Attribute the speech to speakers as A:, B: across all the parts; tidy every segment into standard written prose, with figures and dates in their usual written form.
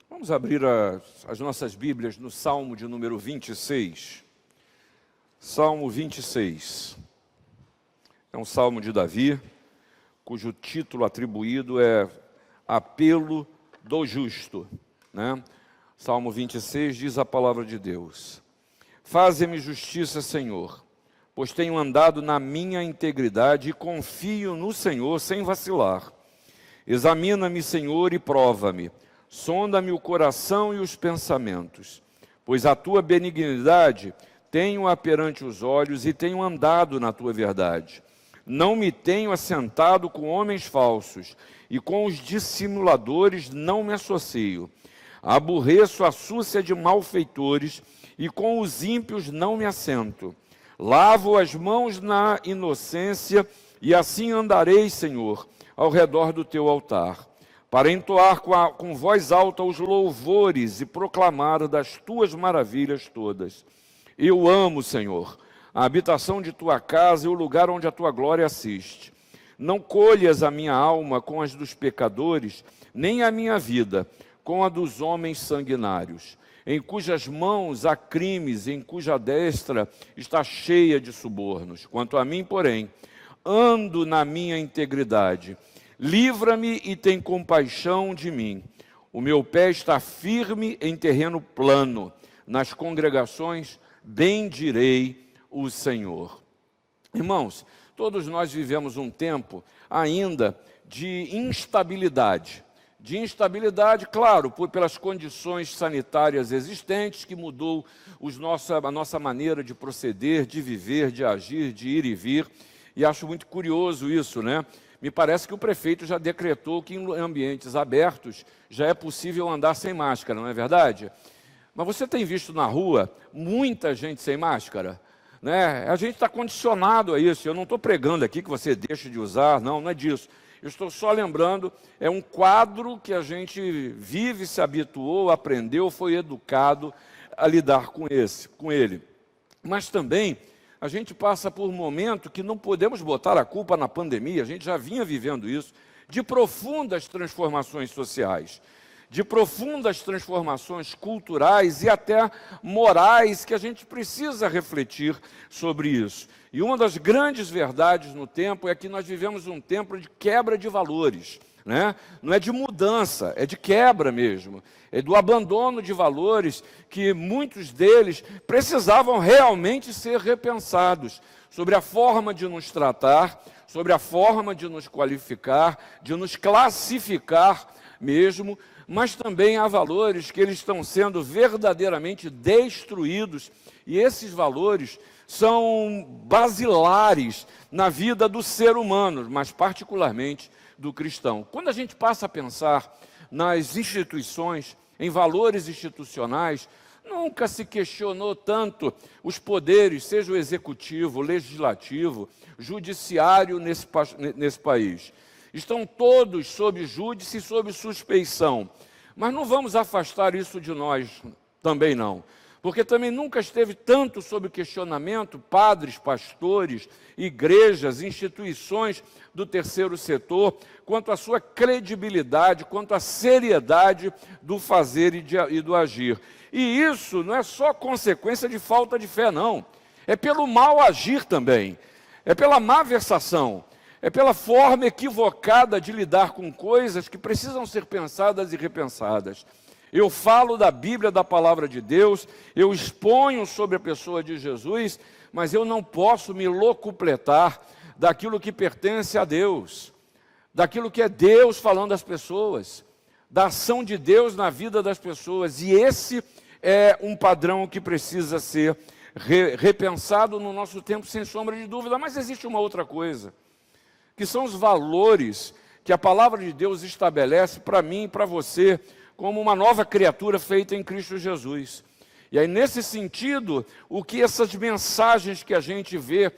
A: Vamos abrir as nossas Bíblias no Salmo de número 26. Salmo 26. É um salmo de Davi, cujo título atribuído é Apelo do Justo, né? Salmo 26 diz a palavra de Deus: Faze-me justiça, Senhor, pois tenho andado na minha integridade e confio no Senhor sem vacilar. Examina-me, Senhor, e prova-me. Sonda-me o coração e os pensamentos, pois a tua benignidade tenho-a perante os olhos e tenho andado na tua verdade. Não me tenho assentado com homens falsos, e com os dissimuladores não me associo. Aborreço a súcia de malfeitores, e com os ímpios não me assento. Lavo as mãos na inocência, e assim andarei, Senhor, ao redor do teu altar, para entoar com voz alta os louvores e proclamar das tuas maravilhas todas. Eu amo, Senhor, a habitação de tua casa e o lugar onde a tua glória assiste. Não colhas a minha alma com as dos pecadores, nem a minha vida com a dos homens sanguinários, em cujas mãos há crimes, em cuja destra está cheia de subornos. Quanto a mim, porém, ando na minha integridade. Livra-me e tem compaixão de mim. O meu pé está firme em terreno plano. Nas congregações bendirei o Senhor. Irmãos, todos nós vivemos um tempo ainda de instabilidade. De instabilidade, claro, pelas condições sanitárias existentes, que mudou a nossa maneira de proceder, de viver, de agir, de ir e vir. E acho muito curioso isso, né? Me parece que o prefeito já decretou que em ambientes abertos já é possível andar sem máscara, não é verdade? Mas você tem visto na rua muita gente sem máscara, né? A gente está condicionado a isso. Eu não estou pregando aqui que você deixe de usar, não é disso. Eu estou só lembrando, é um quadro que a gente vive, se habituou, aprendeu, foi educado a lidar com ele. Mas também a gente passa por um momento que não podemos botar a culpa na pandemia, a gente já vinha vivendo isso, de profundas transformações sociais, de profundas transformações culturais e até morais, que a gente precisa refletir sobre isso. E uma das grandes verdades no tempo é que nós vivemos um tempo de quebra de valores, né? Não é de mudança, é de quebra mesmo. É do abandono de valores que muitos deles precisavam realmente ser repensados sobre a forma de nos tratar, sobre a forma de nos qualificar, de nos classificar mesmo, mas também há valores que eles estão sendo verdadeiramente destruídos, e esses valores são basilares na vida do ser humano, mas particularmente do cristão. Quando a gente passa a pensar nas instituições, em valores institucionais, nunca se questionou tanto os poderes, seja o executivo, o legislativo, judiciário nesse país. Estão todos sob júdice e sob suspeição. Mas não vamos afastar isso de nós também não. Porque também nunca esteve tanto sob questionamento padres, pastores, igrejas, instituições do terceiro setor, quanto a sua credibilidade, quanto a seriedade do fazer e do agir. E isso não é só consequência de falta de fé, não. É pelo mau agir também, é pela má versação, é pela forma equivocada de lidar com coisas que precisam ser pensadas e repensadas. Eu falo da Bíblia, da palavra de Deus, eu exponho sobre a pessoa de Jesus, mas eu não posso me locupletar daquilo que pertence a Deus, daquilo que é Deus falando às pessoas, da ação de Deus na vida das pessoas. E esse é um padrão que precisa ser repensado no nosso tempo, sem sombra de dúvida. Mas existe uma outra coisa, que são os valores que a palavra de Deus estabelece para mim e para você, como uma nova criatura feita em Cristo Jesus. E aí, nesse sentido, o que essas mensagens que a gente vê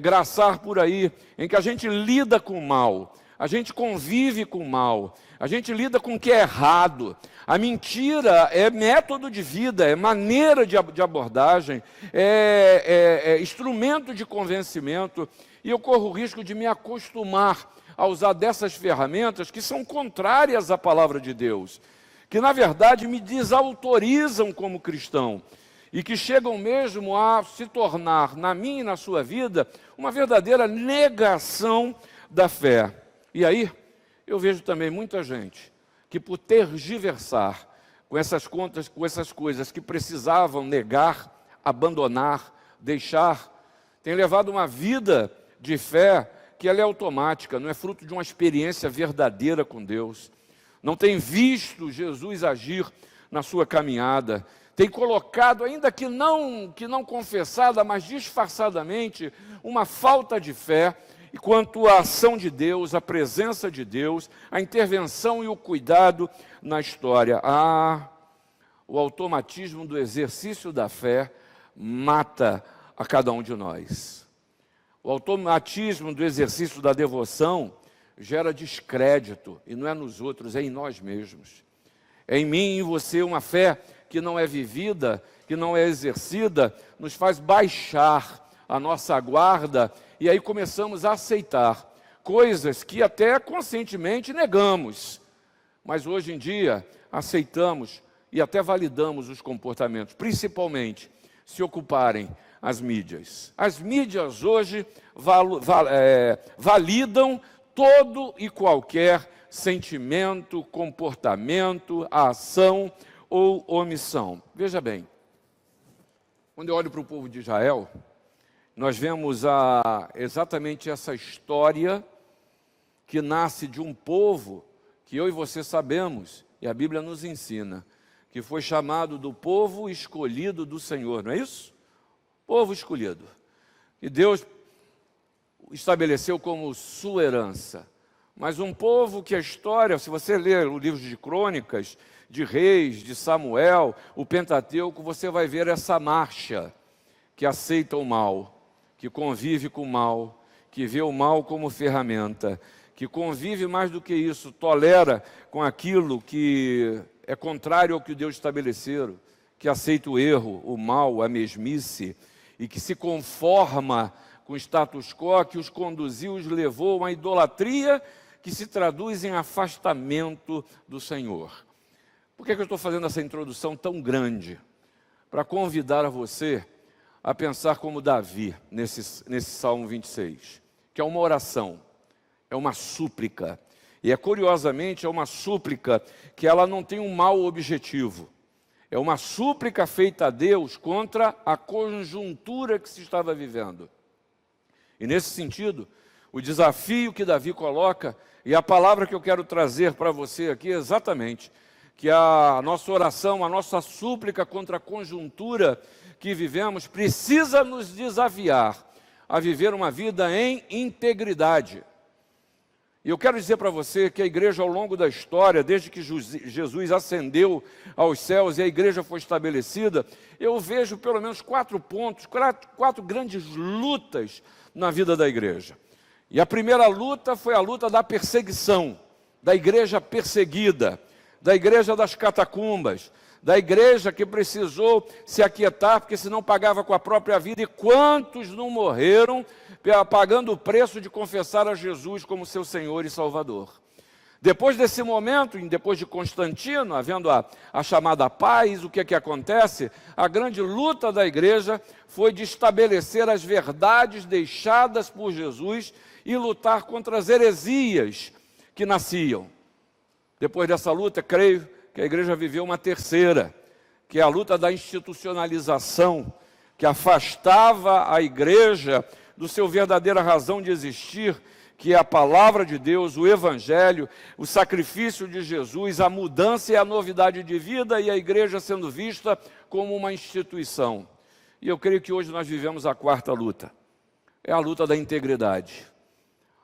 A: graçar por aí, em que a gente lida com o mal, a gente convive com o mal, a gente lida com o que é errado, a mentira é método de vida, é maneira de abordagem, é instrumento de convencimento, e eu corro o risco de me acostumar a usar dessas ferramentas que são contrárias à palavra de Deus, que na verdade me desautorizam como cristão e que chegam mesmo a se tornar, na minha e na sua vida, uma verdadeira negação da fé. E aí, eu vejo também muita gente que, por tergiversar com essas contas, com essas coisas que precisavam negar, abandonar, deixar, tem levado uma vida de fé que ela é automática, não é fruto de uma experiência verdadeira com Deus. Não tem visto Jesus agir na sua caminhada. Tem colocado, ainda que não confessada, mas disfarçadamente, uma falta de fé quanto à ação de Deus, a presença de Deus, a intervenção e o cuidado na história. O automatismo do exercício da fé mata a cada um de nós. O automatismo do exercício da devoção gera descrédito, e não é nos outros, é em nós mesmos. É em mim e em você uma fé que não é vivida, que não é exercida, nos faz baixar a nossa guarda, e aí começamos a aceitar coisas que até conscientemente negamos, mas hoje em dia aceitamos e até validamos os comportamentos, principalmente se ocuparem as mídias. As mídias hoje validam todo e qualquer sentimento, comportamento, ação ou omissão. Veja bem, quando eu olho para o povo de Israel, nós vemos exatamente essa história que nasce de um povo que eu e você sabemos, e a Bíblia nos ensina, que foi chamado do povo escolhido do Senhor, não é isso? Povo escolhido. E Deus estabeleceu como sua herança. Mas um povo que a história, se você ler o livro de Crônicas, de Reis, de Samuel, o Pentateuco, você vai ver essa marcha que aceita o mal, que convive com o mal, que vê o mal como ferramenta, que convive mais do que isso, tolera com aquilo que é contrário ao que Deus estabeleceu, que aceita o erro, o mal, a mesmice, e que se conforma com o status quo que os conduziu, os levou a uma idolatria que se traduz em afastamento do Senhor. Por que eu estou fazendo essa introdução tão grande? Para convidar a você a pensar como Davi, nesse Salmo 26, que é uma oração, é uma súplica, e curiosamente é uma súplica que ela não tem um mau objetivo. É uma súplica feita a Deus contra a conjuntura que se estava vivendo. E nesse sentido, o desafio que Davi coloca, e a palavra que eu quero trazer para você aqui é exatamente, que a nossa oração, a nossa súplica contra a conjuntura que vivemos, precisa nos desafiar a viver uma vida em integridade. E eu quero dizer para você que a igreja, ao longo da história, desde que Jesus ascendeu aos céus e a igreja foi estabelecida, eu vejo pelo menos 4 pontos, 4 grandes lutas na vida da igreja. E a primeira luta foi a luta da perseguição, da igreja perseguida, da igreja das catacumbas, da igreja que precisou se aquietar, porque senão pagava com a própria vida. E quantos não morreram pagando o preço de confessar a Jesus como seu Senhor e Salvador? Depois desse momento, depois de Constantino, havendo a chamada paz, o que é que acontece? A grande luta da igreja foi de estabelecer as verdades deixadas por Jesus e lutar contra as heresias que nasciam. Depois dessa luta, creio que a igreja viveu uma terceira, que é a luta da institucionalização, que afastava a igreja do seu verdadeira razão de existir, que é a palavra de Deus, o evangelho, o sacrifício de Jesus, a mudança e a novidade de vida, e a igreja sendo vista como uma instituição. E eu creio que hoje nós vivemos a quarta luta, é a luta da integridade.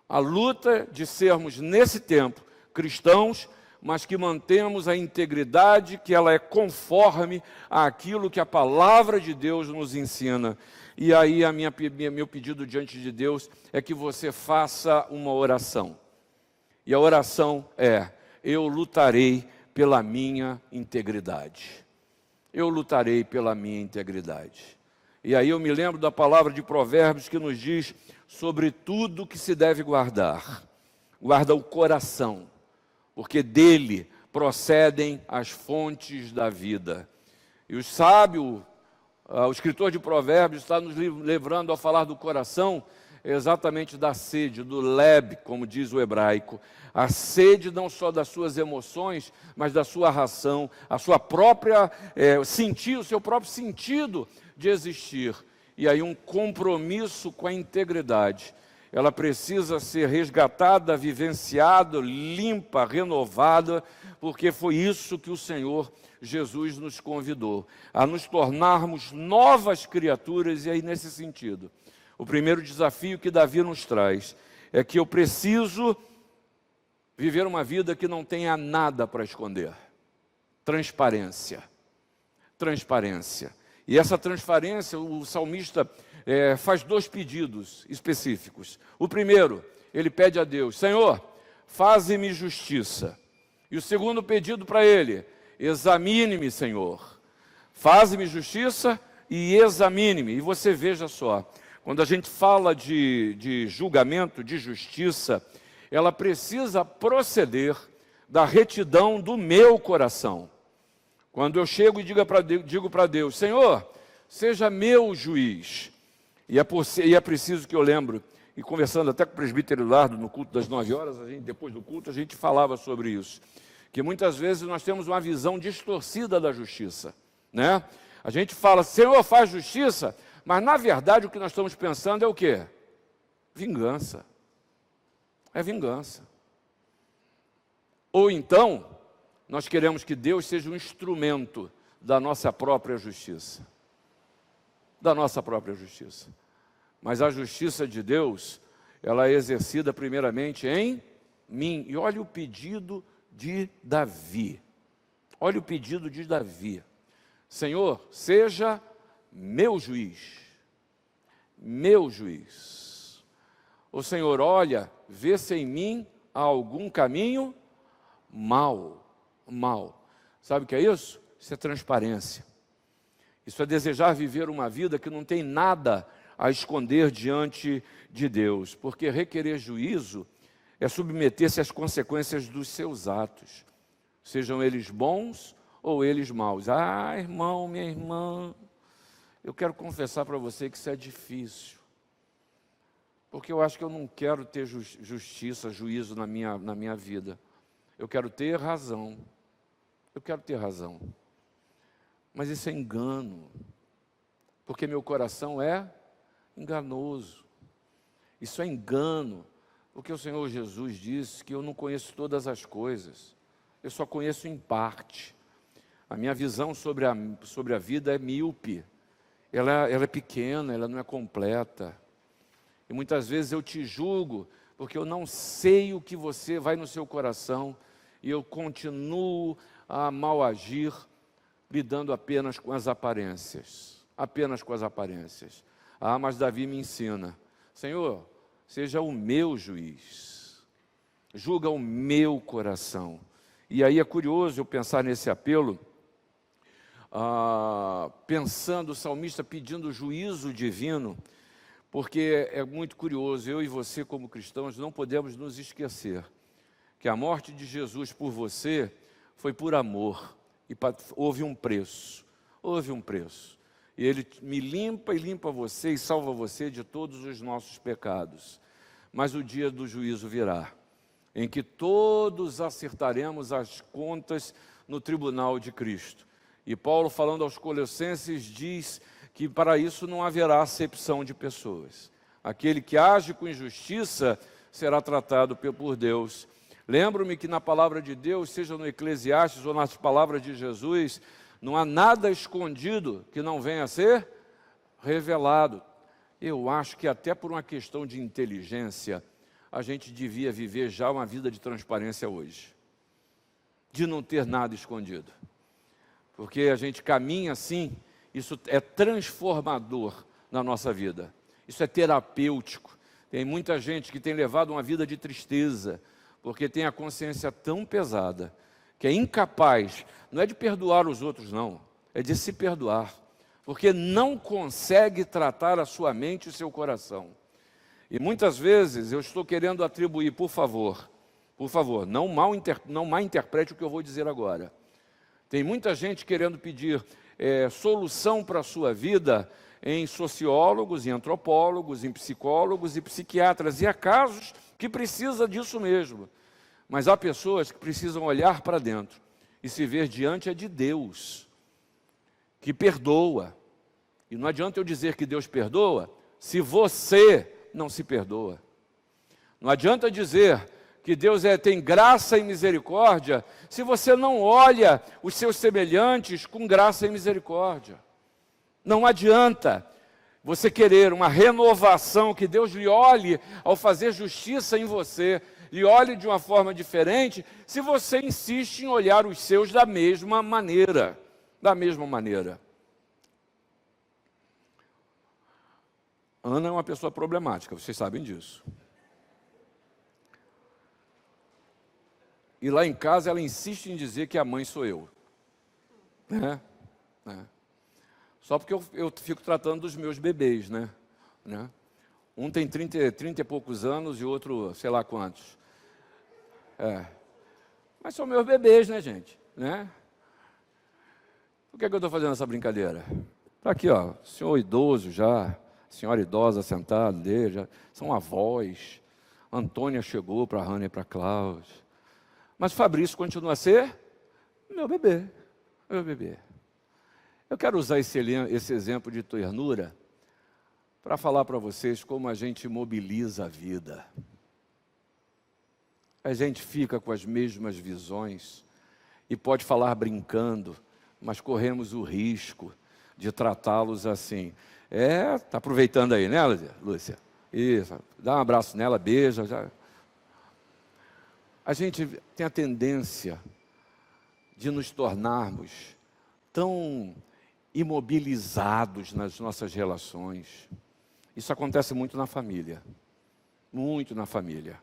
A: A luta de sermos, nesse tempo, cristãos, mas que mantemos a integridade, que ela é conforme àquilo que a palavra de Deus nos ensina. E aí meu pedido diante de Deus é que você faça uma oração. E a oração é: eu lutarei pela minha integridade. Eu lutarei pela minha integridade. E aí eu me lembro da palavra de Provérbios que nos diz sobre tudo que se deve guardar. Guarda o coração, porque dele procedem as fontes da vida. E o sábio, o escritor de Provérbios, está nos levando a falar do coração, exatamente da sede, do leb, como diz o hebraico. A sede não só das suas emoções, mas da sua ração, a sua própria o seu próprio sentido de existir. E aí um compromisso com a integridade. Ela precisa ser resgatada, vivenciada, limpa, renovada, porque foi isso que o Senhor Jesus nos convidou, a nos tornarmos novas criaturas. E aí, nesse sentido, o primeiro desafio que Davi nos traz é que eu preciso viver uma vida que não tenha nada para esconder. Transparência. Transparência. E essa transparência, o salmista faz 2 pedidos específicos. O primeiro, ele pede a Deus: Senhor, faze-me justiça. E o segundo pedido para ele: examine-me, Senhor. Faze-me justiça e examine-me. E você veja só, quando a gente fala de julgamento, de justiça, ela precisa proceder da retidão do meu coração. Quando eu chego e digo para Deus: Senhor, seja meu juiz. E é preciso que eu lembre, e conversando até com o presbítero Lardo no culto das 9 horas, depois do culto a gente falava sobre isso, que muitas vezes nós temos uma visão distorcida da justiça, né? A gente fala: Senhor, faz justiça, mas na verdade o que nós estamos pensando é o quê? Vingança. É vingança. Ou então, nós queremos que Deus seja um instrumento da nossa própria justiça. Da nossa própria justiça. Mas a justiça de Deus, ela é exercida primeiramente em mim. E olha o pedido de Davi. Olha o pedido de Davi. Senhor, seja meu juiz. Meu juiz. O Senhor, olha, vê se em mim há algum caminho mau. Mal. Sabe o que é isso? Isso é transparência. Isso é desejar viver uma vida que não tem nada a esconder diante de Deus. Porque requerer juízo é submeter-se às consequências dos seus atos, sejam eles bons ou eles maus. Ah, irmão, minha irmã, eu quero confessar para você que isso é difícil. Porque eu acho que eu não quero ter justiça, juízo na minha vida. Eu quero ter razão. Eu quero ter razão. Mas isso é engano. Porque meu coração é enganoso. Isso é engano. Porque o Senhor Jesus disse que eu não conheço todas as coisas. Eu só conheço em parte. A minha visão sobre a vida é míope. Ela é pequena, ela não é completa. E muitas vezes eu te julgo porque eu não sei o que você vai no seu coração e eu continuo a mal agir, lidando apenas com as aparências. Apenas com as aparências. Ah, mas Davi me ensina: Senhor, seja o meu juiz. Julga o meu coração. E aí é curioso eu pensar nesse apelo, pensando o salmista pedindo juízo divino, porque é muito curioso, eu e você como cristãos não podemos nos esquecer que a morte de Jesus por você foi por amor, e houve um preço, e Ele me limpa e limpa você e salva você de todos os nossos pecados. Mas o dia do juízo virá, em que todos acertaremos as contas no tribunal de Cristo. E Paulo, falando aos Colossenses, diz que para isso não haverá acepção de pessoas. Aquele que age com injustiça será tratado por Deus. Lembro-me que na palavra de Deus, seja no Eclesiastes ou nas palavras de Jesus, não há nada escondido que não venha a ser revelado. Eu acho que até por uma questão de inteligência, a gente devia viver já uma vida de transparência hoje. De não ter nada escondido. Porque a gente caminha assim, isso é transformador na nossa vida. Isso é terapêutico. Tem muita gente que tem levado uma vida de tristeza, porque tem a consciência tão pesada, que é incapaz, não é de perdoar os outros não, é de se perdoar, porque não consegue tratar a sua mente e o seu coração. E muitas vezes eu estou querendo atribuir, por favor, Por favor, não mal interprete o que eu vou dizer agora. Tem muita gente querendo pedir solução para a sua vida em sociólogos, em antropólogos, em psicólogos e psiquiatras. E há casos que precisa disso mesmo. Mas há pessoas que precisam olhar para dentro e se ver diante de Deus, que perdoa. E não adianta eu dizer que Deus perdoa se você não se perdoa. Não adianta dizer que Deus tem graça e misericórdia se você não olha os seus semelhantes com graça e misericórdia. Não adianta você querer uma renovação, que Deus lhe olhe ao fazer justiça em você, lhe olhe de uma forma diferente, se você insiste em olhar os seus da mesma maneira. Da mesma maneira. Ana é uma pessoa problemática, vocês sabem disso. E lá em casa ela insiste em dizer que a mãe sou eu. Só porque eu fico tratando dos meus bebês, né? Um tem 30 e poucos anos e o outro, sei lá quantos. Mas são meus bebês, né, gente? Por que eu estou fazendo essa brincadeira? Está aqui, ó, senhor idoso já, senhora idosa sentada dele, já, são avós. Antônia chegou para a Hannah e para a Cláudia. Mas Fabrício continua a ser meu bebê, meu bebê. Eu quero usar esse exemplo de ternura para falar para vocês como a gente mobiliza a vida. A gente fica com as mesmas visões e pode falar brincando, mas corremos o risco de tratá-los assim. Está aproveitando aí, né, Lúcia? Isso, dá um abraço nela, beija. Já. A gente tem a tendência de nos tornarmos tão imobilizados nas nossas relações. Isso acontece muito na família. Muito na família.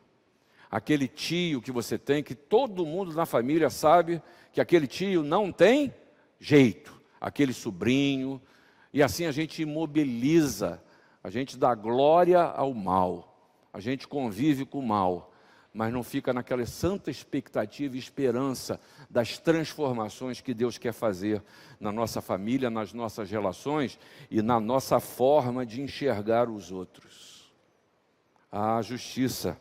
A: Aquele tio que você tem, que todo mundo na família sabe que aquele tio não tem jeito. Aquele sobrinho. E assim a gente imobiliza, a gente dá glória ao mal. A gente convive com o mal. Mas não fica naquela santa expectativa e esperança das transformações que Deus quer fazer na nossa família, nas nossas relações e na nossa forma de enxergar os outros. A justiça,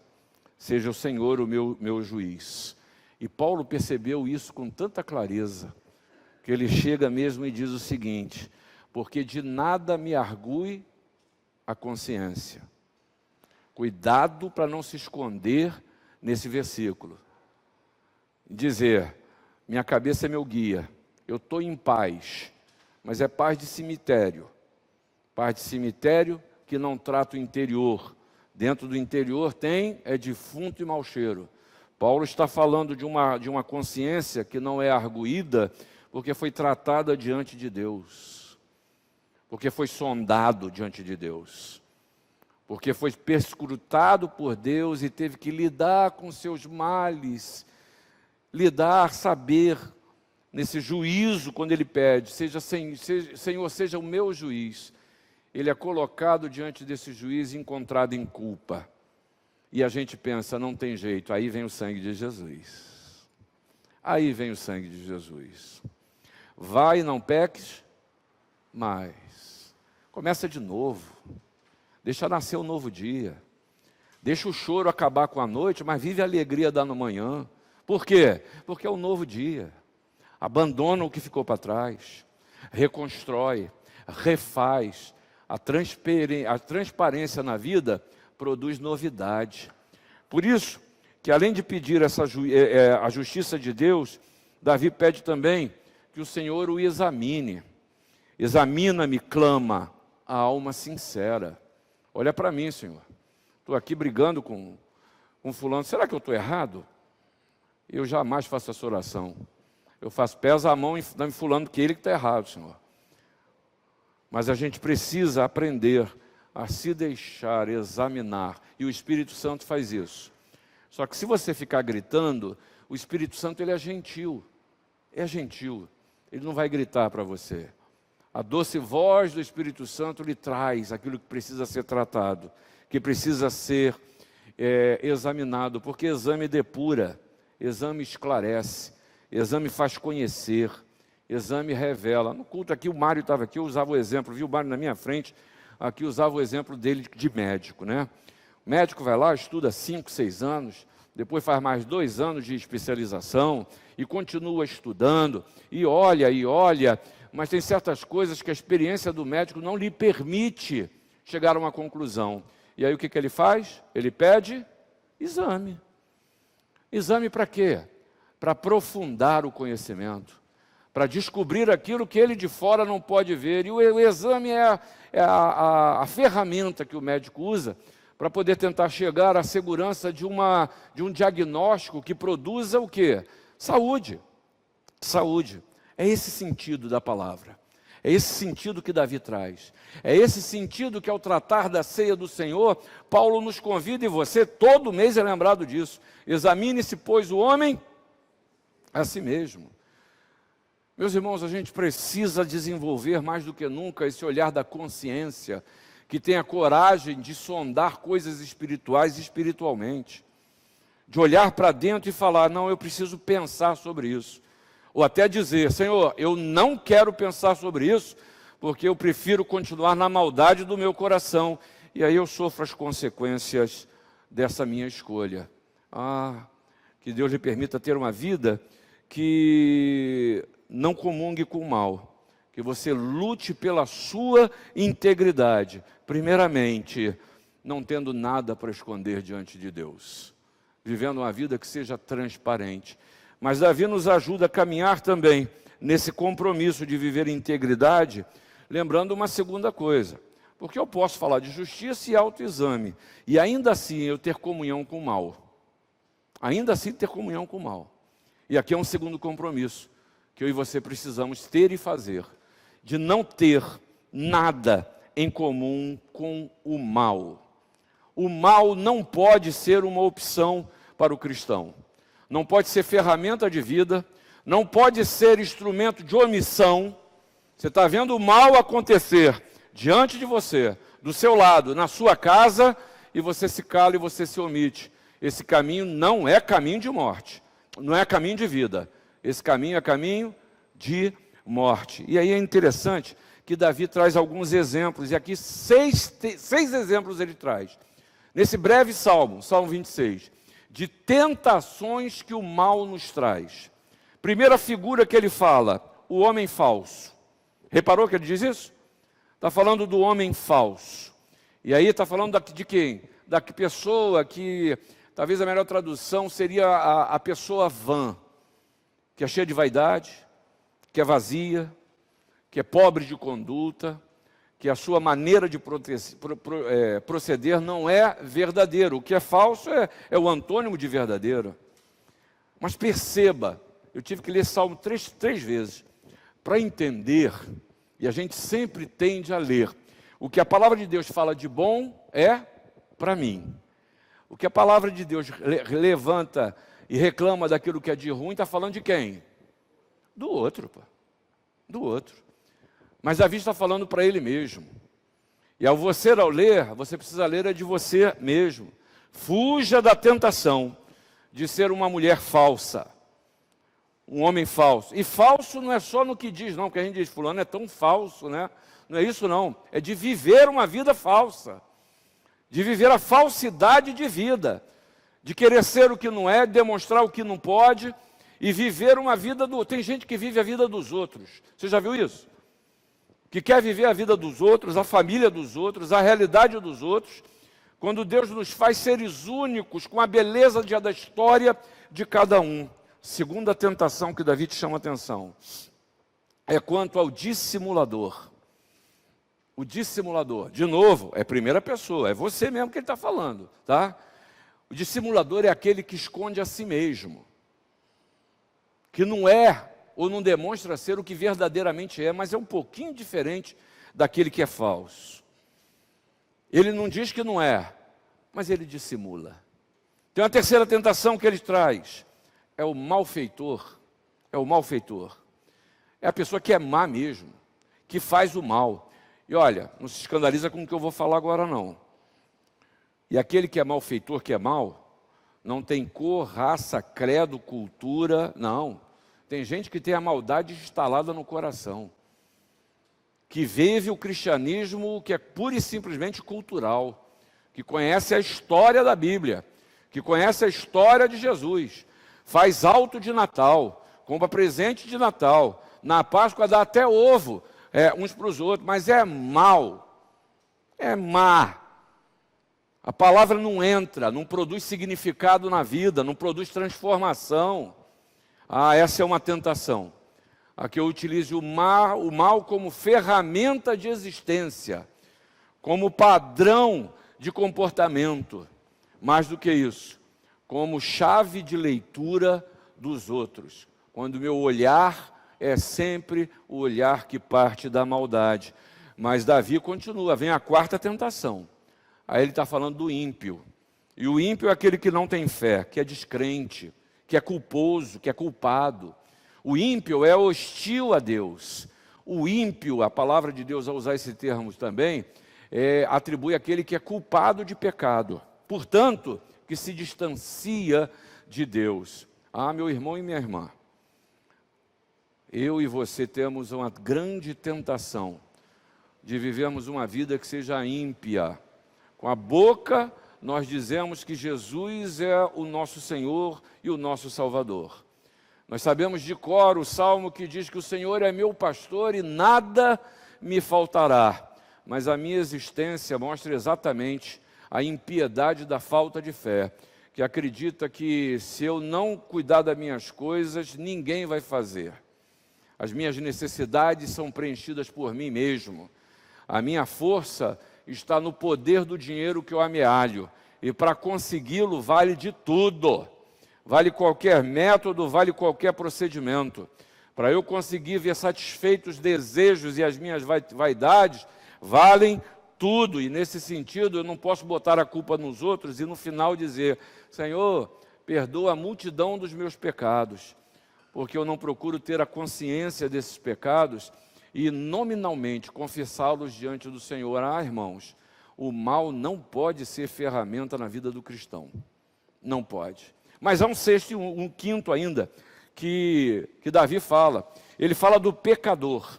A: seja o Senhor o meu juiz. E Paulo percebeu isso com tanta clareza, que ele chega mesmo e diz o seguinte: porque de nada me argue a consciência. Cuidado para não se esconder nesse versículo. Dizer, minha cabeça é meu guia, eu estou em paz, mas é paz de cemitério. Paz de cemitério que não trata o interior. Dentro do interior tem defunto e mau cheiro. Paulo está falando de uma consciência que não é arguída, porque foi tratada diante de Deus. Porque foi sondado diante de Deus. Porque foi perscrutado por Deus e teve que lidar com seus males, saber, nesse juízo, quando ele pede, Senhor, seja o meu juiz. Ele é colocado diante desse juiz e encontrado em culpa. E a gente pensa, não tem jeito, aí vem o sangue de Jesus. Aí vem o sangue de Jesus. Vai e não peques mais. Começa de novo. Deixa nascer um novo dia. Deixa o choro acabar com a noite, mas vive a alegria da manhã. Por quê? Porque é um novo dia. Abandona o que ficou para trás. Reconstrói, refaz. A transparência na vida produz novidade. Por isso, que além de pedir a justiça de Deus, Davi pede também que o Senhor o examine. Examina-me, clama a alma sincera. Olha para mim, Senhor. Estou aqui brigando com fulano. Será que eu estou errado? Eu jamais faço essa oração. Eu faço, pesa a mão em fulano, que ele que está errado, Senhor. Mas a gente precisa aprender a se deixar examinar. E o Espírito Santo faz isso. Só que se você ficar gritando, o Espírito Santo ele é gentil. É gentil. Ele não vai gritar para você. A doce voz do Espírito Santo lhe traz aquilo que precisa ser tratado, que precisa ser examinado, porque exame depura, exame esclarece, exame faz conhecer, exame revela. No culto aqui, o Mário estava aqui, eu usava o exemplo, viu o Mário na minha frente, aqui usava o exemplo dele de médico, né? O médico vai lá, estuda 5, 6 anos, depois faz mais 2 anos de especialização e continua estudando, e olha, mas tem certas coisas que a experiência do médico não lhe permite chegar a uma conclusão. E aí o que ele faz? Ele pede exame. Exame para quê? Para aprofundar o conhecimento, para descobrir aquilo que ele de fora não pode ver. E o exame é a ferramenta que o médico usa para poder tentar chegar à segurança de um diagnóstico que produza o quê? Saúde. Saúde. É esse sentido da palavra. É esse sentido que Davi traz. É esse sentido que, ao tratar da ceia do Senhor, Paulo nos convida, e você todo mês é lembrado disso. Examine-se, pois, o homem a si mesmo. Meus irmãos, a gente precisa desenvolver mais do que nunca esse olhar da consciência, que tenha coragem de sondar coisas espirituais espiritualmente. De olhar para dentro e falar, não, eu preciso pensar sobre isso. Ou até dizer, Senhor, eu não quero pensar sobre isso, porque eu prefiro continuar na maldade do meu coração, e aí eu sofro as consequências dessa minha escolha. Que Deus lhe permita ter uma vida que não comungue com o mal, que você lute pela sua integridade, primeiramente, não tendo nada para esconder diante de Deus, vivendo uma vida que seja transparente. Mas Davi nos ajuda a caminhar também nesse compromisso de viver em integridade, lembrando uma segunda coisa, porque eu posso falar de justiça e autoexame, e ainda assim eu ter comunhão com o mal, ainda assim ter comunhão com o mal. E aqui é um segundo compromisso, que eu e você precisamos ter e fazer, de não ter nada em comum com o mal. O mal não pode ser uma opção para o cristão. Não pode ser ferramenta de vida, não pode ser instrumento de omissão. Você está vendo o mal acontecer diante de você, do seu lado, na sua casa, e você se cala e você se omite. Esse caminho não é caminho de morte, não é caminho de vida. Esse caminho é caminho de morte. E aí é interessante que Davi traz alguns exemplos, e aqui seis exemplos ele traz. Nesse breve salmo, Salmo 26, de tentações que o mal nos traz. Primeira figura que ele fala, o homem falso. Reparou que ele diz isso? Está falando do homem falso. E aí está falando de quem? Da pessoa que, talvez a melhor tradução seria a pessoa vã, que é cheia de vaidade, que é vazia, que é pobre de conduta, que a sua maneira de proceder não é verdadeira. O que é falso é o antônimo de verdadeiro. Mas perceba, eu tive que ler esse salmo três vezes, para entender, e a gente sempre tende a ler, o que a palavra de Deus fala de bom é para mim. O que a palavra de Deus levanta e reclama daquilo que é de ruim, está falando de quem? Do outro, pô. Do outro. Mas Davi está falando para ele mesmo. E ao ler, você precisa ler de você mesmo. Fuja da tentação de ser uma mulher falsa, um homem falso. E falso não é só no que diz, não, porque a gente diz, fulano é tão falso, né? Não é isso não, é de viver uma vida falsa, de viver a falsidade de vida, de querer ser o que não é, demonstrar o que não pode, e viver uma vida Tem gente que vive a vida dos outros, você já viu isso? Que quer viver a vida dos outros, a família dos outros, a realidade dos outros, quando Deus nos faz seres únicos, com a beleza da história de cada um. Segunda tentação que Davi te chama a atenção, é quanto ao dissimulador. O dissimulador, de novo, é primeira pessoa, é você mesmo que ele está falando, tá? O dissimulador é aquele que esconde a si mesmo, que não é ou não demonstra ser o que verdadeiramente é, mas é um pouquinho diferente daquele que é falso. Ele não diz que não é, mas ele dissimula. Tem uma terceira tentação que ele traz, é o malfeitor. É o malfeitor. É a pessoa que é má mesmo, que faz o mal. E olha, não se escandaliza com o que eu vou falar agora não. E aquele que é malfeitor, que é mal, não tem cor, raça, credo, cultura, não. Tem gente que tem a maldade instalada no coração, que vive o cristianismo que é pura e simplesmente cultural, que conhece a história da Bíblia, que conhece a história de Jesus, faz alto de Natal, compra presente de Natal, na Páscoa dá até ovo uns para os outros, mas é mal, é má. A palavra não entra, não produz significado na vida, não produz transformação. Essa é uma tentação. A que eu utilize o mal como ferramenta de existência, como padrão de comportamento. Mais do que isso, como chave de leitura dos outros. Quando o meu olhar é sempre o olhar que parte da maldade. Mas Davi continua, vem a quarta tentação. Aí ele está falando do ímpio. E o ímpio é aquele que não tem fé, que é descrente, que é culposo, que é culpado. O ímpio é hostil a Deus. O ímpio, a palavra de Deus, ao usar esse termo também, atribui aquele que é culpado de pecado. Portanto, que se distancia de Deus. Meu irmão e minha irmã, eu e você temos uma grande tentação de vivermos uma vida que seja ímpia. Com a boca, nós dizemos que Jesus é o nosso Senhor e o nosso Salvador. Nós sabemos de cor o salmo que diz que o Senhor é meu pastor e nada me faltará. Mas a minha existência mostra exatamente a impiedade da falta de fé, que acredita que se eu não cuidar das minhas coisas, ninguém vai fazer. As minhas necessidades são preenchidas por mim mesmo. A minha força está no poder do dinheiro que eu amealho. E para consegui-lo vale de tudo. Vale qualquer método, vale qualquer procedimento. Para eu conseguir ver satisfeitos os desejos e as minhas vaidades, valem tudo. E nesse sentido eu não posso botar a culpa nos outros e no final dizer: Senhor, perdoa a multidão dos meus pecados, porque eu não procuro ter a consciência desses pecados e nominalmente confessá-los diante do Senhor. Irmãos, o mal não pode ser ferramenta na vida do cristão. Não pode. Mas há um sexto e um quinto ainda, que Davi fala. Ele fala do pecador.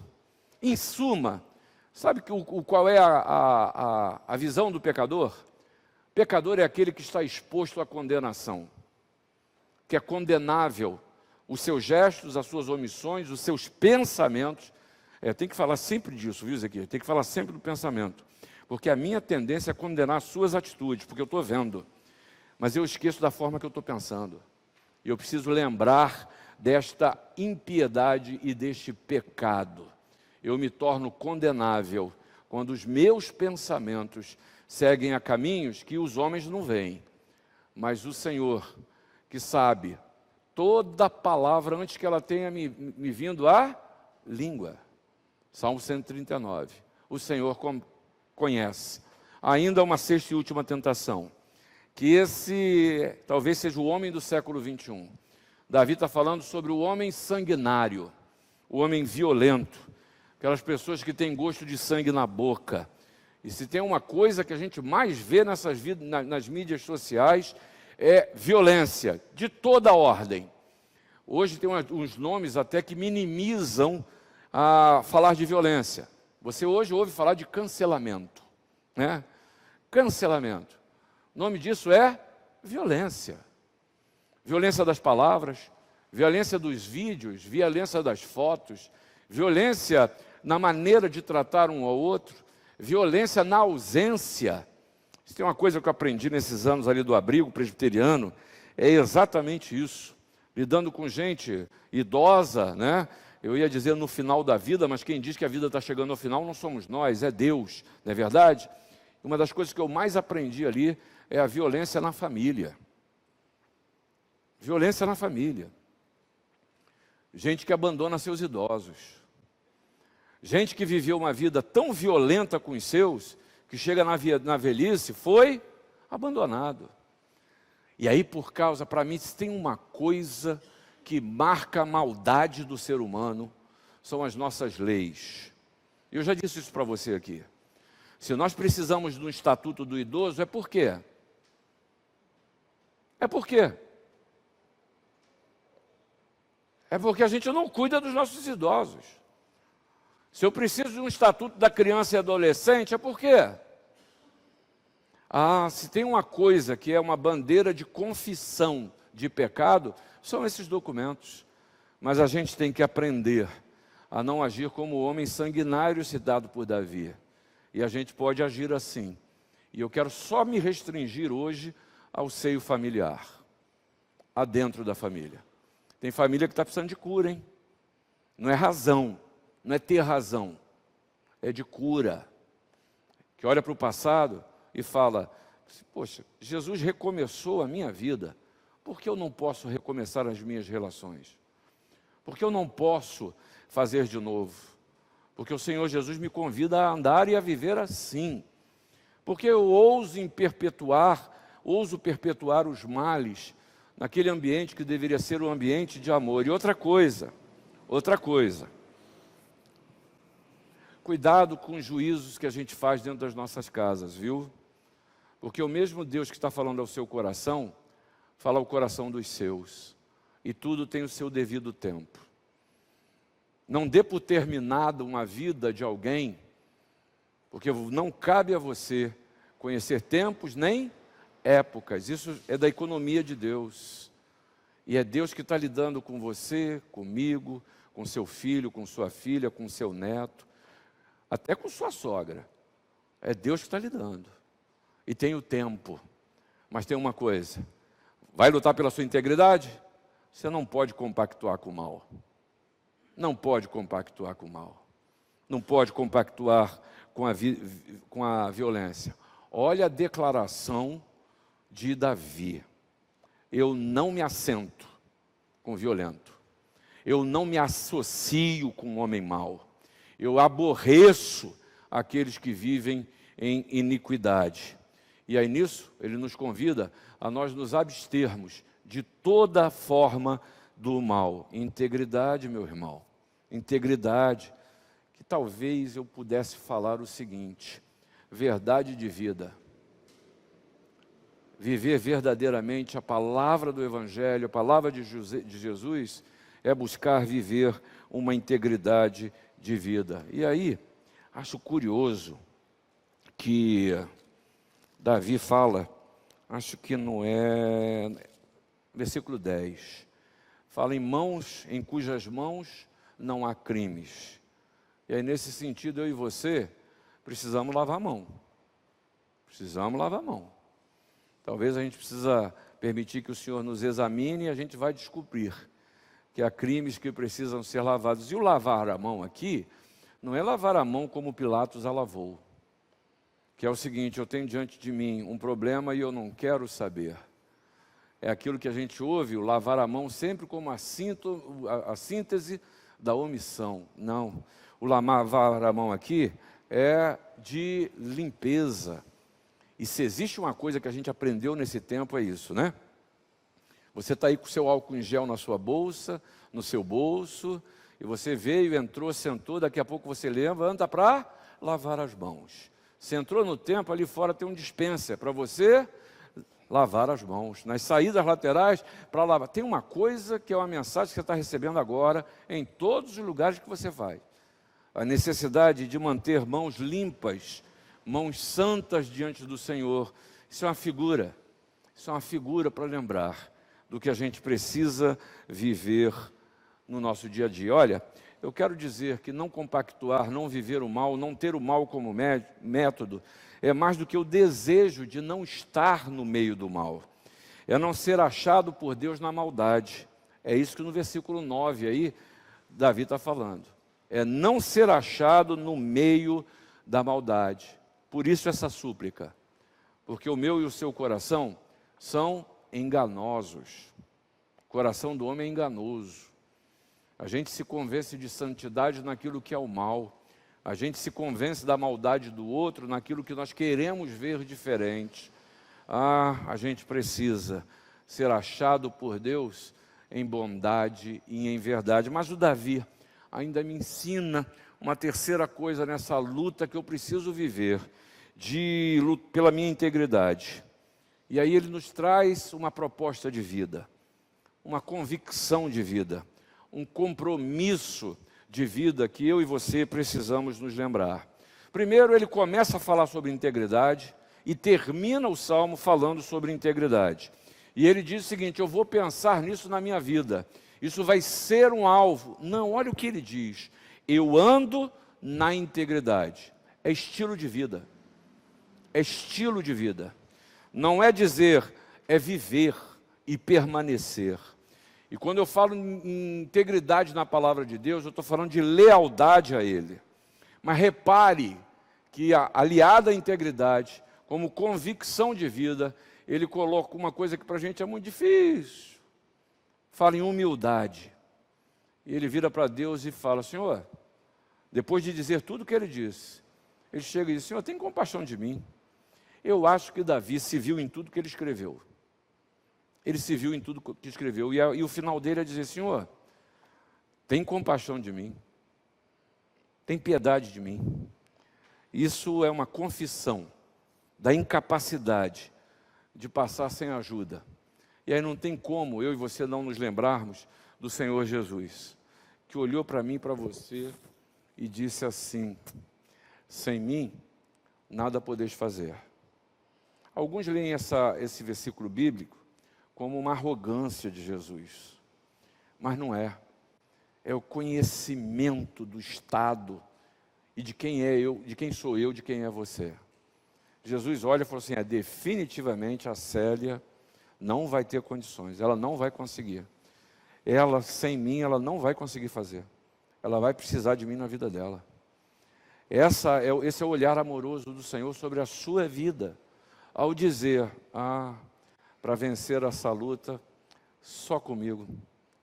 A: Em suma, sabe qual é a visão do pecador? Pecador é aquele que está exposto à condenação, que é condenável. Os seus gestos, as suas omissões, os seus pensamentos. Tem que falar sempre disso, viu, Ezequiel? Tem que falar sempre do pensamento. Porque a minha tendência é condenar as suas atitudes, porque eu estou vendo. Mas eu esqueço da forma que eu estou pensando. E eu preciso lembrar desta impiedade e deste pecado. Eu me torno condenável quando os meus pensamentos seguem a caminhos que os homens não veem. Mas o Senhor, que sabe toda palavra antes que ela tenha me vindo à língua. Salmo 139. O Senhor conhece. Ainda uma sexta e última tentação. Que esse talvez seja o homem do século 21. Davi está falando sobre o homem sanguinário, o homem violento, aquelas pessoas que têm gosto de sangue na boca. E se tem uma coisa que a gente mais vê nas mídias sociais, é violência, de toda ordem. Hoje tem uns nomes até que minimizam a falar de violência. Você hoje ouve falar de cancelamento, né? Cancelamento. O nome disso é violência. Violência das palavras, violência dos vídeos, violência das fotos, violência na maneira de tratar um ao outro, violência na ausência. Se tem uma coisa que eu aprendi nesses anos ali do abrigo presbiteriano, é exatamente isso. Lidando com gente idosa, né? Eu ia dizer no final da vida, mas quem diz que a vida está chegando ao final não somos nós, é Deus, não é verdade? Uma das coisas que eu mais aprendi ali é a violência na família. Violência na família. Gente que abandona seus idosos. Gente que viveu uma vida tão violenta com os seus, que chega na velhice, foi abandonado. E aí, por causa, para mim, se tem uma coisa que marca a maldade do ser humano, são as nossas leis. Eu já disse isso para você aqui. Se nós precisamos de um estatuto do idoso, é por quê? É por quê? É porque a gente não cuida dos nossos idosos. Se eu preciso de um estatuto da criança e adolescente, é por quê? Se tem uma coisa que é uma bandeira de confissão de pecado, são esses documentos. Mas a gente tem que aprender a não agir como o homem sanguinário citado por Davi. E a gente pode agir assim. E eu quero só me restringir hoje ao seio familiar, adentro da família. Tem família que está precisando de cura, hein? Não é razão, não é ter razão, é de cura. Que olha para o passado e fala, poxa, Jesus recomeçou a minha vida, por que eu não posso recomeçar as minhas relações? Por que eu não posso fazer de novo? Porque o Senhor Jesus me convida a andar e a viver assim. Porque eu ouso perpetuar os males naquele ambiente que deveria ser um ambiente de amor. E outra coisa, cuidado com os juízos que a gente faz dentro das nossas casas, viu? Porque o mesmo Deus que está falando ao seu coração, fala ao coração dos seus. E tudo tem o seu devido tempo. Não dê por terminada uma vida de alguém, porque não cabe a você conhecer tempos nem épocas. Isso é da economia de Deus. E é Deus que está lidando com você, comigo, com seu filho, com sua filha, com seu neto, até com sua sogra. É Deus que está lidando. E tem o tempo. Mas tem uma coisa. Vai lutar pela sua integridade? Você não pode compactuar com o mal. Não pode compactuar com o mal. Não pode compactuar com a violência. Olha a declaração de Davi. Eu não me assento com violento. Eu não me associo com o homem mau. Eu aborreço aqueles que vivem em iniquidade. E aí nisso, ele nos convida a nós nos abstermos de toda forma do mal. Integridade, meu irmão. Integridade. Que talvez eu pudesse falar o seguinte: verdade de vida. Viver verdadeiramente a palavra do Evangelho, a palavra de Jesus, é buscar viver uma integridade de vida. E aí, acho curioso que Davi fala, acho que não é, versículo 10, fala em cujas mãos não há crimes. E aí, nesse sentido, eu e você precisamos lavar a mão. Precisamos lavar a mão. Talvez a gente precisa permitir que o Senhor nos examine e a gente vai descobrir que há crimes que precisam ser lavados. E o lavar a mão aqui, não é lavar a mão como Pilatos a lavou. Que é o seguinte, eu tenho diante de mim um problema e eu não quero saber. É aquilo que a gente ouve, o lavar a mão sempre como a síntese da omissão. Não, o lavar a mão aqui é de limpeza. E se existe uma coisa que a gente aprendeu nesse tempo, é isso, né? Você está aí com o seu álcool em gel na sua bolsa, no seu bolso, e você veio, entrou, sentou, daqui a pouco você levanta para lavar as mãos. Você entrou no templo, ali fora tem um dispenser para você lavar as mãos. Nas saídas laterais, para lavar. Tem uma coisa que é uma mensagem que você está recebendo agora, em todos os lugares que você vai. A necessidade de manter mãos limpas, mãos santas diante do Senhor. Isso é uma figura para lembrar do que a gente precisa viver no nosso dia a dia. Olha, eu quero dizer que não compactuar, não viver o mal, não ter o mal como método, é mais do que o desejo de não estar no meio do mal. É não ser achado por Deus na maldade. É isso que no versículo 9 aí, Davi está falando. É não ser achado no meio da maldade. Por isso essa súplica, porque o meu e o seu coração são enganosos. O coração do homem é enganoso. A gente se convence de santidade naquilo que é o mal. A gente se convence da maldade do outro naquilo que nós queremos ver diferente. A gente precisa ser achado por Deus em bondade e em verdade. Mas o Davi ainda me ensina uma terceira coisa nessa luta que eu preciso viver, pela minha integridade. E aí ele nos traz uma proposta de vida, uma convicção de vida, um compromisso de vida que eu e você precisamos nos lembrar. Primeiro ele começa a falar sobre integridade e termina o salmo falando sobre integridade. E ele diz o seguinte: eu vou pensar nisso na minha vida, isso vai ser um alvo. Não, olha o que ele diz: eu ando na integridade. É estilo de vida, é estilo de vida. Não é dizer, é viver e permanecer. E quando eu falo em integridade na palavra de Deus, eu estou falando de lealdade a Ele. Mas repare que aliada à integridade, como convicção de vida, ele coloca uma coisa que para a gente é muito difícil. Fala em humildade. E ele vira para Deus e fala: Senhor, depois de dizer tudo o que ele disse, ele chega e diz: Senhor, tem compaixão de mim. Eu acho que Davi se viu em tudo que ele escreveu. Ele se viu em tudo que escreveu. E o final dele é dizer: Senhor, tem compaixão de mim. Tem piedade de mim. Isso é uma confissão da incapacidade de passar sem ajuda. E aí não tem como eu e você não nos lembrarmos do Senhor Jesus, que olhou para mim e para você e disse assim: sem mim, nada podeis fazer. Alguns leem esse versículo bíblico como uma arrogância de Jesus, mas não é. É o conhecimento do estado e de quem é eu, de quem sou eu, de quem é você. Jesus olha e falou assim: definitivamente a Célia não vai ter condições, ela não vai conseguir. Ela, sem mim, ela não vai conseguir fazer. Ela vai precisar de mim na vida dela. Esse é o olhar amoroso do Senhor sobre a sua vida, ao dizer: para vencer essa luta, só comigo,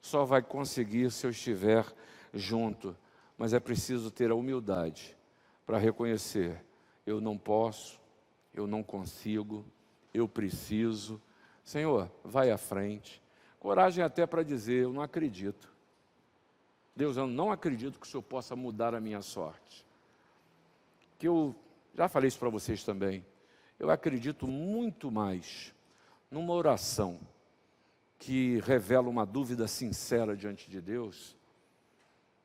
A: só vai conseguir se eu estiver junto. Mas é preciso ter a humildade para reconhecer: eu não posso, eu não consigo, eu preciso. Senhor, vai à frente. Coragem até para dizer: eu não acredito. Deus, eu não acredito que o Senhor possa mudar a minha sorte. Que eu já falei isso para vocês também. Eu acredito muito mais numa oração que revela uma dúvida sincera diante de Deus,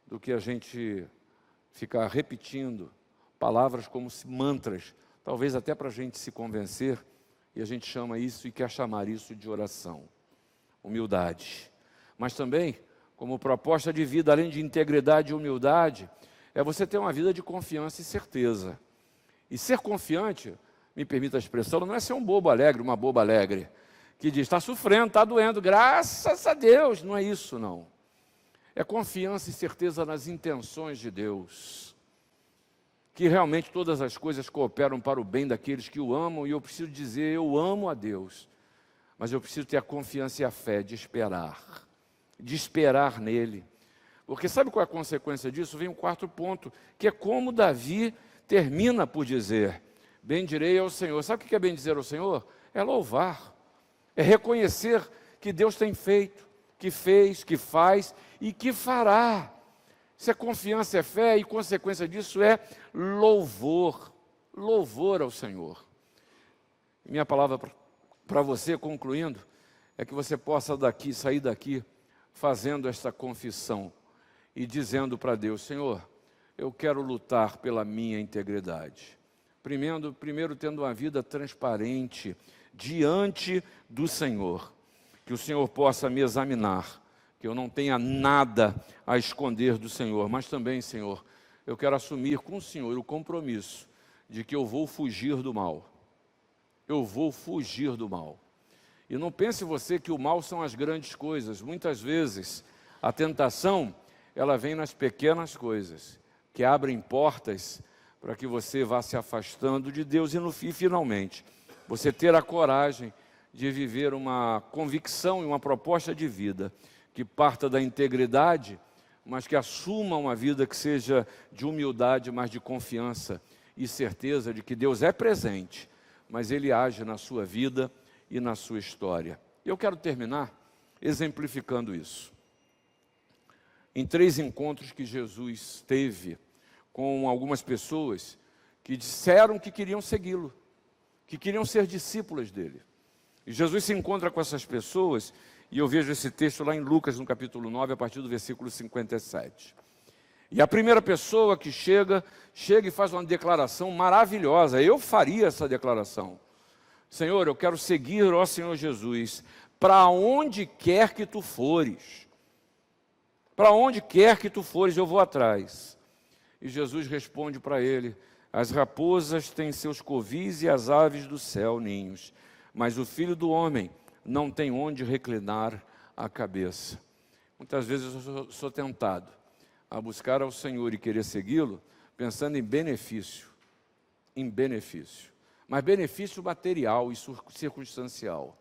A: do que a gente ficar repetindo palavras como mantras, talvez até para a gente se convencer, e a gente chama isso e quer chamar isso de oração. Humildade. Mas também, como proposta de vida, além de integridade e humildade, é você ter uma vida de confiança e certeza. E ser confiante, me permita a expressão, não é ser um bobo alegre, uma boba alegre, que diz: está sofrendo, está doendo, graças a Deus. Não é isso, não. É confiança e certeza nas intenções de Deus, que realmente todas as coisas cooperam para o bem daqueles que o amam. E eu preciso dizer: eu amo a Deus, mas eu preciso ter a confiança e a fé de esperar nele. Porque sabe qual é a consequência disso? Vem o quarto ponto, que é como Davi termina por dizer: bendirei ao Senhor. Sabe o que é bendizer ao Senhor? É louvar, é reconhecer que Deus tem feito, que fez, que faz e que fará. Isso é confiança, é fé, e consequência disso é louvor. Louvor ao Senhor. Minha palavra para você, concluindo, é que você possa sair daqui fazendo esta confissão e dizendo para Deus: Senhor, eu quero lutar pela minha integridade. Primeiro tendo uma vida transparente diante do Senhor. Que o Senhor possa me examinar, que eu não tenha nada a esconder do Senhor. Mas também, Senhor, eu quero assumir com o Senhor o compromisso de que eu vou fugir do mal. Eu vou fugir do mal. E não pense você que o mal são as grandes coisas. Muitas vezes a tentação, ela vem nas pequenas coisas, que abrem portas para que você vá se afastando de Deus e finalmente você ter a coragem de viver uma convicção e uma proposta de vida que parta da integridade, mas que assuma uma vida que seja de humildade, mas de confiança e certeza de que Deus é presente, mas Ele age na sua vida e na sua história. Eu quero terminar exemplificando isso. Em 3 encontros que Jesus teve com algumas pessoas que disseram que queriam segui-lo, que queriam ser discípulas dele. E Jesus se encontra com essas pessoas, e eu vejo esse texto lá em Lucas, no capítulo 9, a partir do versículo 57. E a primeira pessoa que chega e faz uma declaração maravilhosa. Eu faria essa declaração. Senhor, eu quero seguir, ó Senhor Jesus, para onde quer que tu fores. Para onde quer que tu fores, eu vou atrás. E Jesus responde para ele: as raposas têm seus covis e as aves do céu ninhos, mas o Filho do Homem não tem onde reclinar a cabeça. Muitas vezes eu sou tentado a buscar ao Senhor e querer segui-lo, pensando em benefício, mas benefício material e circunstancial,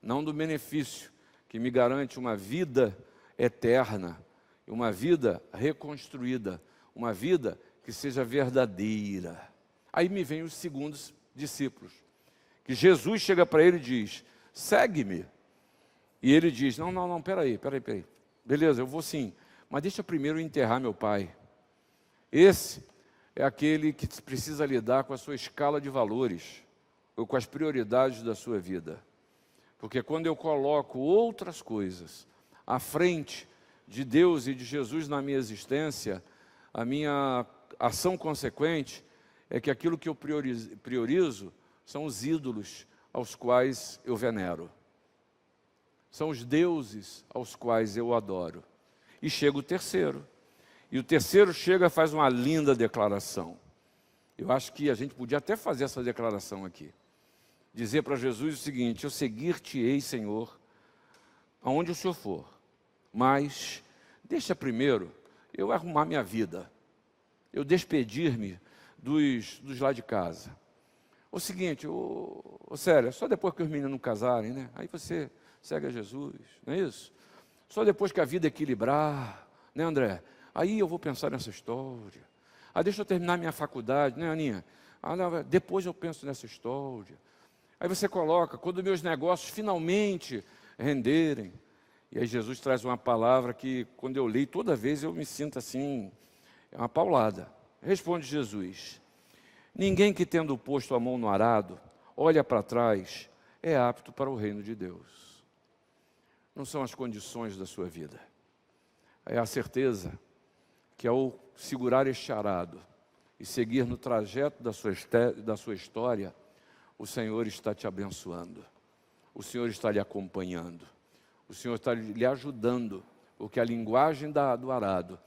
A: não do benefício que me garante uma vida eterna, uma vida reconstruída, uma vida que seja verdadeira. Aí me vem os segundos discípulos, que Jesus chega para ele e diz: segue-me. E ele diz: não, peraí. Beleza, eu vou sim, mas deixa primeiro enterrar meu pai. Esse é aquele que precisa lidar com a sua escala de valores, ou com as prioridades da sua vida. Porque quando eu coloco outras coisas à frente de Deus e de Jesus na minha existência, a minha ação consequente é que aquilo que eu priorizo são os ídolos aos quais eu venero. São os deuses aos quais eu adoro. E chega o terceiro. E o terceiro chega e faz uma linda declaração. Eu acho que a gente podia até fazer essa declaração aqui. Dizer para Jesus o seguinte: eu seguir-te-ei, Senhor, aonde o Senhor for. Mas deixa primeiro eu arrumar minha vida. Eu despedir-me dos lá de casa. O seguinte, sério, só depois que os meninos casarem, né? Aí você segue a Jesus, não é isso? Só depois que a vida equilibrar, né, André? Aí eu vou pensar nessa história. Deixa eu terminar minha faculdade, né, Aninha? Não, depois eu penso nessa história. Aí você coloca: quando meus negócios finalmente renderem. E aí Jesus traz uma palavra que, quando eu leio, toda vez eu me sinto assim, é uma paulada. Responde Jesus: ninguém que, tendo posto a mão no arado, olha para trás, é apto para o reino de Deus. Não são as condições da sua vida. É a certeza que, ao segurar este arado e seguir no trajeto da sua história, o Senhor está te abençoando. O Senhor está lhe acompanhando. O Senhor está lhe ajudando, porque a linguagem do arado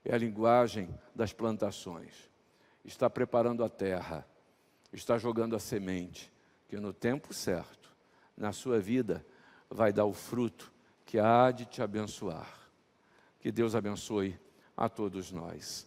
A: é a linguagem das plantações. Está preparando a terra, está jogando a semente, que no tempo certo, na sua vida, vai dar o fruto que há de te abençoar. Que Deus abençoe a todos nós.